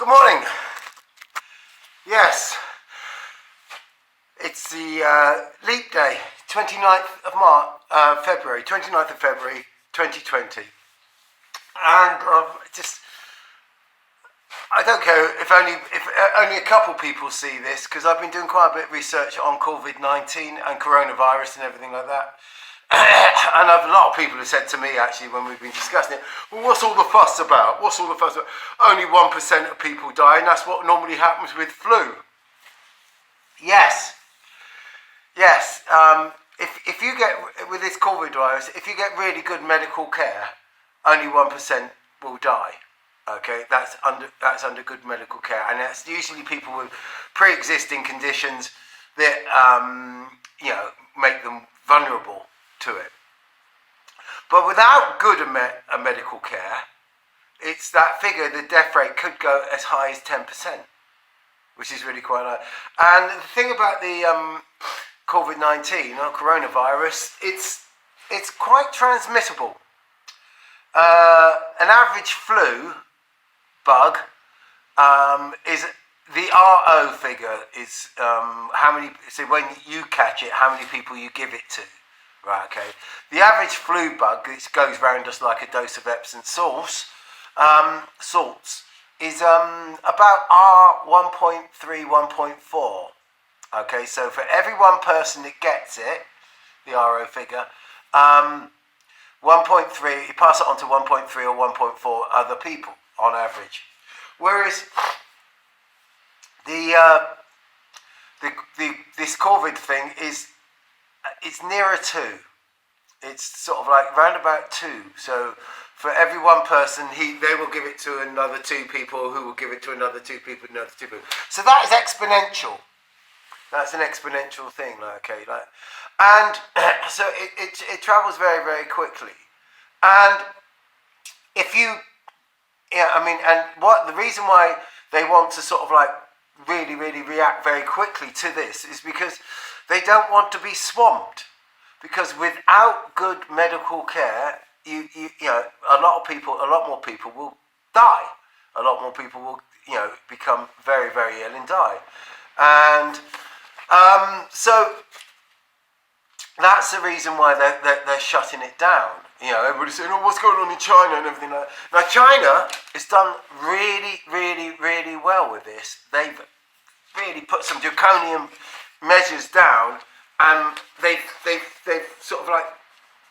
Good morning. Yes, it's the leap day, 29th of February 2020. And I don't care if only a couple people see this, because I've been doing quite a bit of research on Corvid-19 and coronavirus and everything like that. And a lot of people have said to me, actually, when we've been discussing it, well, what's all the fuss about? Only 1% of people die, and that's what normally happens with flu. Yes. If you get, with this COVID virus, if you get really good medical care, only 1% will die. Okay, that's under good medical care, and that's usually people with pre-existing conditions that make them vulnerable to it. But without good medical care, it's that figure, the death rate could go as high as 10%, which is really quite high. And the thing about the COVID-19 or coronavirus, it's quite transmissible. An average flu bug is the RO figure is how many. So when you catch it, how many people you give it to, right? Okay. The average flu bug, which goes round just like a dose of Epsom salts, is about R 1.3, 1.4. Okay, so for every one person that gets it, the RO figure, 1.3, you pass it on to 1.3 or 1.4 other people on average. Whereas this COVID thing it's nearer 2. It's sort of like round about 2. So for every one person, they will give it to another 2 people, who will give it to another 2 people, another 2 people. So that is exponential. That's an exponential thing, and so it travels very, very quickly. And if you, and what the reason why they want to sort of really, really react very quickly to this is because they don't want to be swamped. Because without good medical care, a lot more people will die. A lot more people will, become very, very ill and die. And so that's the reason why they're shutting it down. Everybody's saying, what's going on in China and everything like that. Now, China has done really, really, really well with this. They've really put some draconian measures down, and they've sort of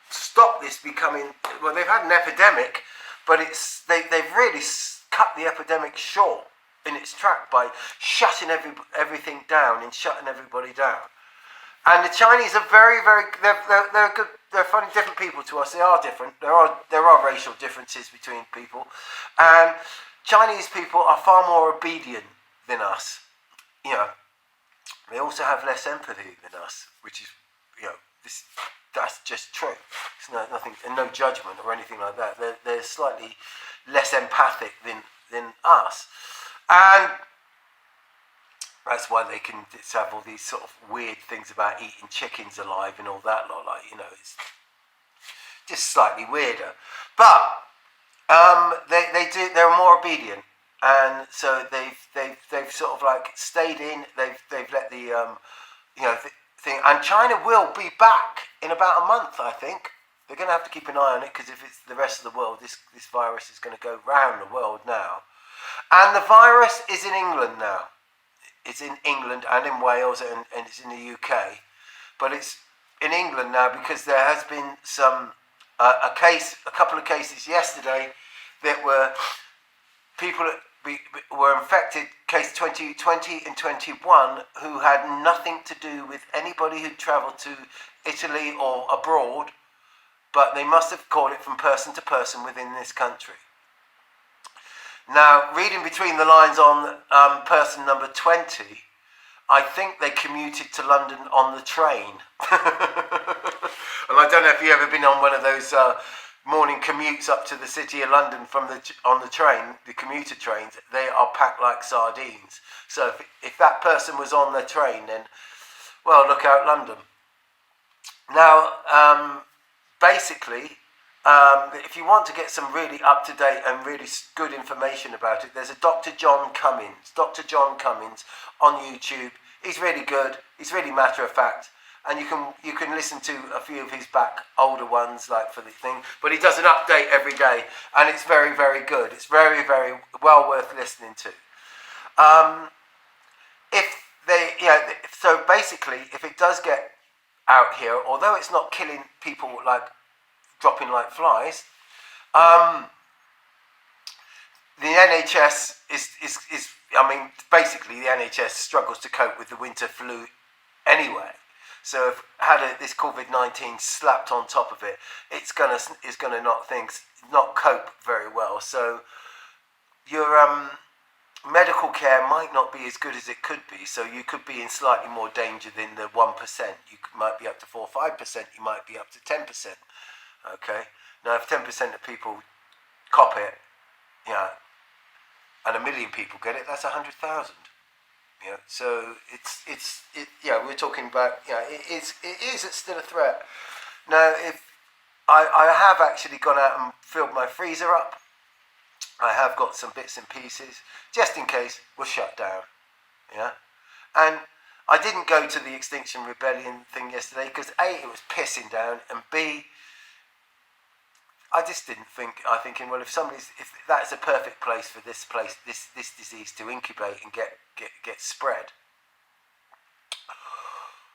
stopped this becoming. Well, they've had an epidemic, but they've really cut the epidemic short in its track by shutting everything down and shutting everybody down. And the Chinese are very, very. They're good. They're funny, different people to us. They are different. There are racial differences between people, and Chinese people are far more obedient than us. They also have less empathy than us, which is, that's just true. It's nothing, and no judgment or anything like that. They're slightly less empathic than us, and that's why they can have all these sort of weird things about eating chickens alive and all that lot. It's just slightly weirder. But they're more obedient, and so they've sort of stayed in. They've let the thing. And China will be back in about a month, I think. They're going to have to keep an eye on it, because if it's the rest of the world, this virus is going to go round the world now. And the virus is in England now. It's in England and in Wales, and it's in the UK, but it's in England now because there has been a couple of cases yesterday that were people that were infected, case 2020 and 21, who had nothing to do with anybody who travelled to Italy or abroad, but they must have caught it from person to person within this country. Now, reading between the lines on person number 20, I think they commuted to London on the train. And I don't know if you've ever been on one of those morning commutes up to the City of London on the train, the commuter trains. They are packed like sardines. So if that person was on the train, then, well, look out London. Now, basically, If you want to get some really up-to-date and really good information about it, there's a Dr. John Cummins on YouTube. He's really good. He's really matter-of-fact. And you can listen to a few of his older ones, like for the thing. But he does an update every day, and it's very, very good. It's very, very well worth listening to. So basically, if it does get out here, although it's not killing people like dropping like flies, the NHS is basically the NHS struggles to cope with the winter flu anyway. So if this Corvid-19 slapped on top of it, it's gonna not cope very well. So your medical care might not be as good as it could be. So you could be in slightly more danger than the 1%. You might be up to 4 or 5%. You might be up to 10%. Okay. Now, if 10% of people cop it, and 1 million people get it, that's 100,000. So we're talking about, it is still a threat. Now, if I have actually gone out and filled my freezer up, I have got some bits and pieces, just in case we're shut down, and I didn't go to the Extinction Rebellion thing yesterday, because A, it was pissing down, and B, I just didn't think, thinking, well, if that's a perfect place for this disease to incubate and get spread.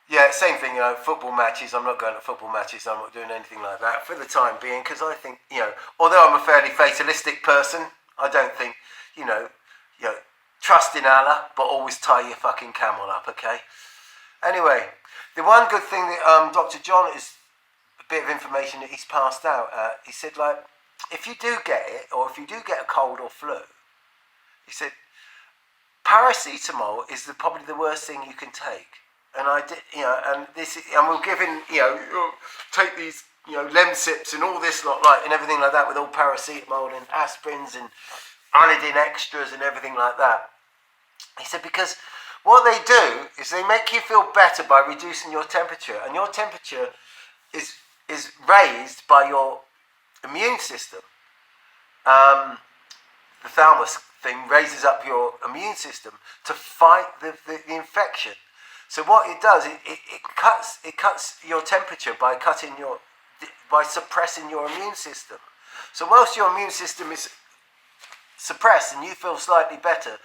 Yeah, same thing, football matches, I'm not going to football matches, I'm not doing anything like that for the time being, because I think, although I'm a fairly fatalistic person, I don't think, trust in Allah, but always tie your fucking camel up, okay? Anyway, the one good thing that Dr. John is, bit of information that he's passed out. He said, like, if you do get it, or if you do get a cold or flu, he said, paracetamol is probably the worst thing you can take. And I did, and we're giving, take these, Lemsips and all this lot, like, and everything like that, with all paracetamol and aspirins and Anodin extras and everything like that. He said, because what they do is they make you feel better by reducing your temperature, and your temperature is raised by your immune system. The thalamus thing raises up your immune system to fight the infection. So what it does, it cuts your temperature by suppressing your immune system. So whilst your immune system is suppressed and you feel slightly better,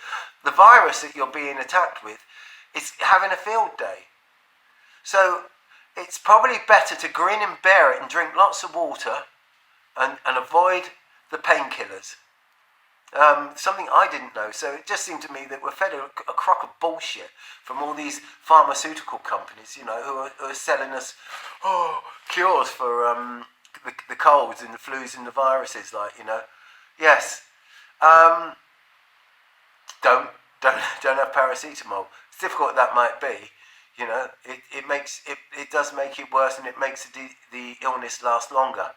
the virus that you're being attacked with is having a field day. So it's probably better to grin and bear it and drink lots of water and avoid the painkillers. Something I didn't know. So it just seemed to me that we're fed a crock of bullshit from all these pharmaceutical companies, who are selling us cures for the colds and the flus and the viruses, Yes. Don't have paracetamol. As difficult that might be. It does make it worse, and it makes the illness last longer.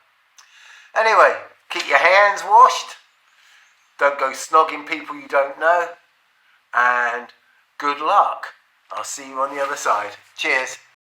Anyway, keep your hands washed. Don't go snogging people you don't know. And good luck. I'll see you on the other side. Cheers.